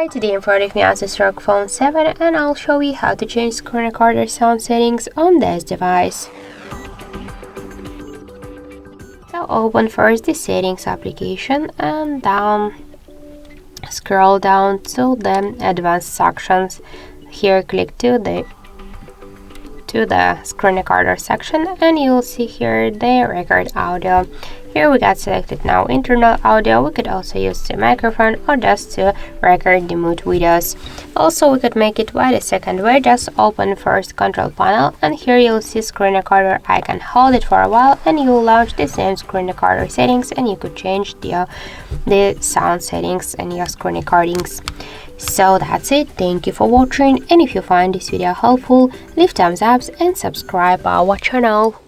Hi, today in front of me ASUS ROG Phone 7 and I'll show you how to change screen recorder sound settings on this device. So open first the settings application and scroll down to the advanced sections. Here click to the screen recorder section and you'll see here the record audio. Here we got selected now internal audio. We could also use the microphone or just to record the mute videos. Also we could make it by the second way. Just open first control panel and here you'll see screen recorder icon. Hold it for a while and you'll launch the same screen recorder settings and you could change the sound settings and your screen recordings. So that's it. Thank you for watching, and if you find this video helpful, leave thumbs up and subscribe our channel.